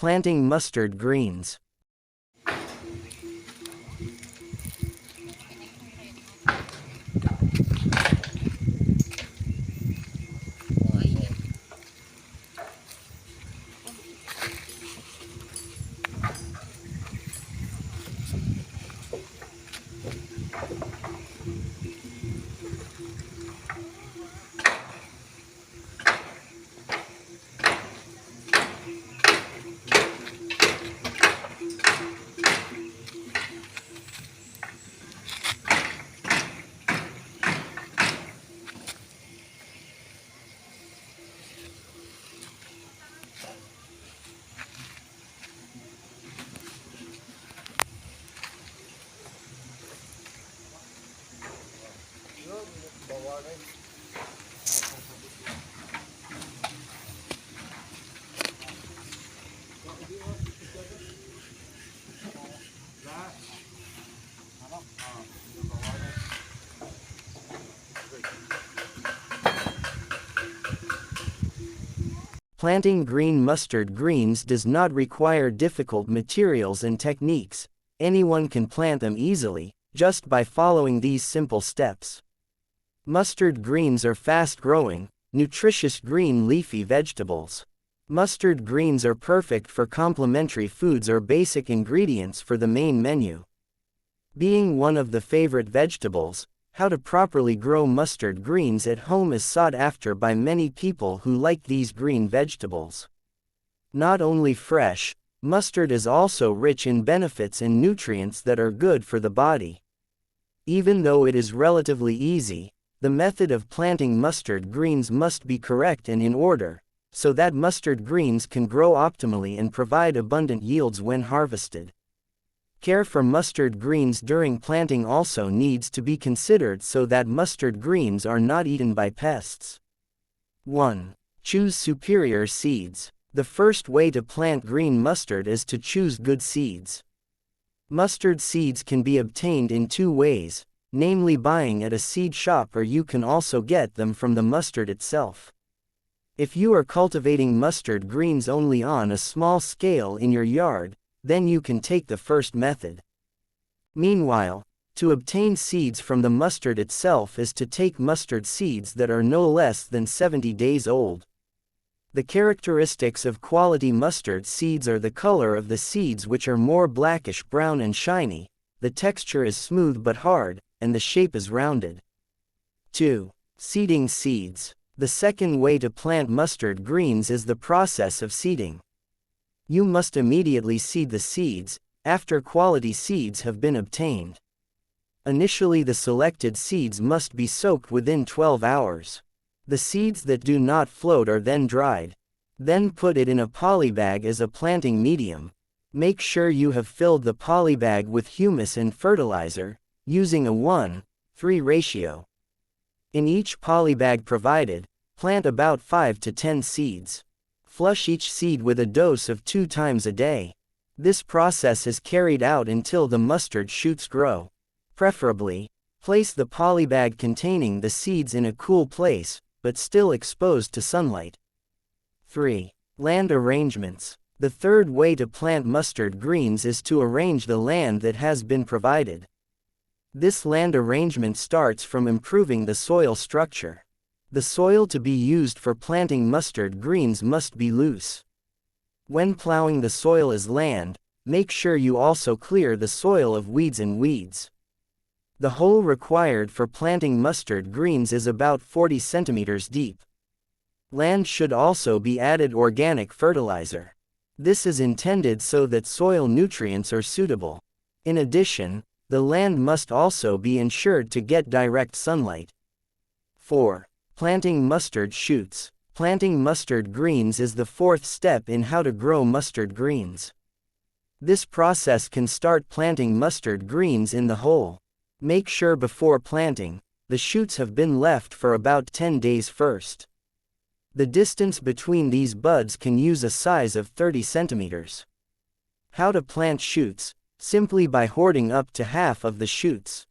Planting mustard greens. Planting green mustard greens does not require difficult materials and techniques. Anyone can plant them easily, just by following these simple steps. Mustard greens are fast-growing, nutritious green leafy vegetables. Mustard greens are perfect for complementary foods or basic ingredients for the main menu. Being one of the favorite vegetables, how to properly grow mustard greens at home is sought after by many people who like these green vegetables. Not only fresh, mustard is also rich in benefits and nutrients that are good for the body. Even though it is relatively easy, the method of planting mustard greens must be correct and in order, so that mustard greens can grow optimally and provide abundant yields when harvested. Care for mustard greens during planting also needs to be considered so that mustard greens are not eaten by pests. 1. Choose superior seeds. The first way to plant green mustard is to choose good seeds. Mustard seeds can be obtained in two ways, namely buying at a seed shop, or you can also get them from the mustard itself. If you are cultivating mustard greens only on a small scale in your yard, then you can take the first method. Meanwhile, to obtain seeds from the mustard itself is to take mustard seeds that are no less than 70 days old. The characteristics of quality mustard seeds are the color of the seeds, which are more blackish brown and shiny, the texture is smooth but hard, and the shape is rounded. 2. Seeding seeds. The second way to plant mustard greens is the process of seeding. You must immediately seed the seeds, after quality seeds have been obtained. Initially, the selected seeds must be soaked within 12 hours. The seeds that do not float are then dried. Then put it in a polybag as a planting medium. Make sure you have filled the polybag with humus and fertilizer, using a 1:3 ratio. In each polybag provided, plant about 5 to 10 seeds. Flush each seed with a dose of 2 times a day. This process is carried out until the mustard shoots grow. Preferably, place the polybag containing the seeds in a cool place, but still exposed to sunlight. 3. Land arrangements. The third way to plant mustard greens is to arrange the land that has been provided. This land arrangement starts from improving the soil structure. The soil to be used for planting mustard greens must be loose. When plowing the soil as land, make sure you also clear the soil of weeds and weeds. The hole required for planting mustard greens is about 40 centimeters deep. Land should also be added organic fertilizer. This is intended so that soil nutrients are suitable. In addition, the land must also be ensured to get direct sunlight. 4. Planting mustard shoots. Planting mustard greens is the fourth step in how to grow mustard greens. This process can start planting mustard greens in the hole. Make sure before planting, the shoots have been left for about 10 days first. The distance between these buds can use a size of 30 centimeters. How to plant shoots? Simply by hoarding up to half of the shoots.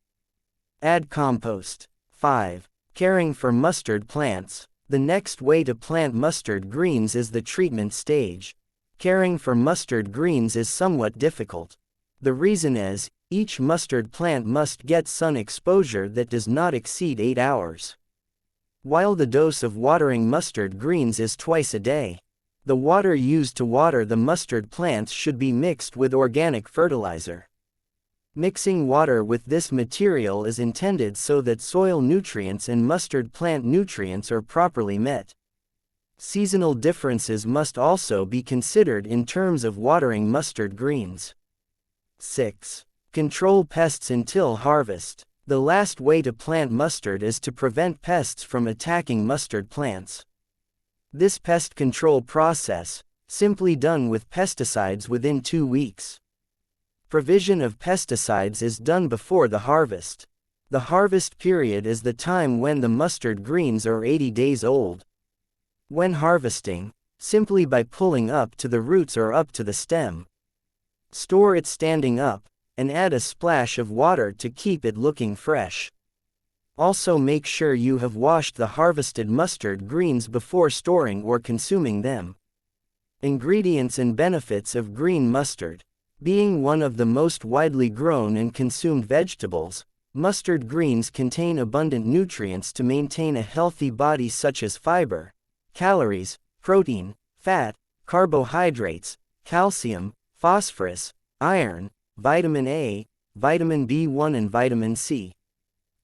Add compost. 5. Caring for mustard plants. The next way to plant mustard greens is the treatment stage. Caring for mustard greens is somewhat difficult. The reason is, each mustard plant must get sun exposure that does not exceed 8 hours. While the dose of watering mustard greens is twice a day, the water used to water the mustard plants should be mixed with organic fertilizer. Mixing water with this material is intended so that soil nutrients and mustard plant nutrients are properly met. Seasonal differences must also be considered in terms of watering mustard greens. 6. Control pests until harvest. The last way to plant mustard is to prevent pests from attacking mustard plants. This pest control process, simply done with pesticides within 2 weeks. Provision of pesticides is done before the harvest. The harvest period is the time when the mustard greens are 80 days old. When harvesting, simply by pulling up to the roots or up to the stem. Store it standing up, and add a splash of water to keep it looking fresh. Also make sure you have washed the harvested mustard greens before storing or consuming them. Ingredients and benefits of green mustard. Being one of the most widely grown and consumed vegetables, mustard greens contain abundant nutrients to maintain a healthy body such as fiber, calories, protein, fat, carbohydrates, calcium, phosphorus, iron, vitamin A, vitamin B1 and vitamin C.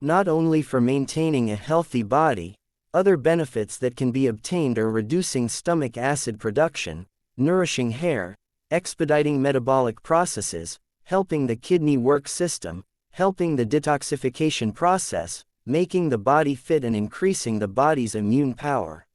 Not only for maintaining a healthy body, other benefits that can be obtained are reducing stomach acid production, nourishing hair, expediting metabolic processes, helping the kidney work system, helping the detoxification process, making the body fit and increasing the body's immune power.